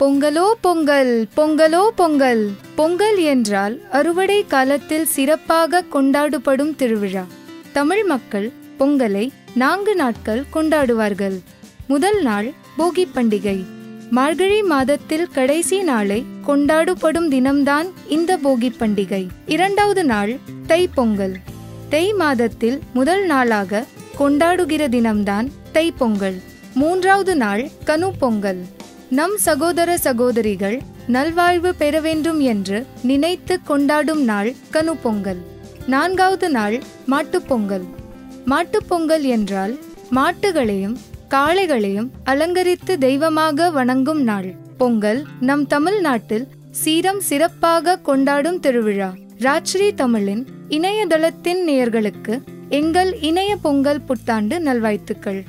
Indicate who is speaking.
Speaker 1: பொங்கலோ பொங்கல், பொங்கலோ பொங்கல். பொங்கல் என்றால் அறுவடை காலத்தில் சிறப்பாக கொண்டாடப்படும் திருவிழா. தமிழ் மக்கள் பொங்கலை 4 நாட்கள் கொண்டாடுவார்கள். முதல் நாள் போகி பண்டிகை. மார்கழி மாதத்தில் கடைசி நாளை கொண்டாடப்படும் தினம்தான் இந்த போகி பண்டிகை. இரண்டாவது நாள் தை பொங்கல். தை மாதத்தில் முதல் நாளாக கொண்டாடுகிற தினம்தான் தை பொங்கல். மூன்றாவது நாள் கனு பொங்கல். நம் சகோதர சகோதரிகள் நல்வாழ்வு பெற வேண்டும் என்று நினைத்து கொண்டாடும் நாள் கனு பொங்கல். நான்காவது நாள் மாட்டுப்பொங்கல். மாட்டுப்பொங்கல் என்றால் மாட்டுகளையும் காளைகளையும் அலங்கரித்து தெய்வமாக வணங்கும் நாள். பொங்கல் நம் தமிழ்நாட்டில் சீரம் சிறப்பாக கொண்டாடும் திருவிழா. ராஜ்ஸ்ரீ தமிழின் இணையதளத்தின் நேயர்களுக்கு எங்கள் இணைய பொங்கல் புத்தாண்டு நல்வாழ்த்துக்கள்.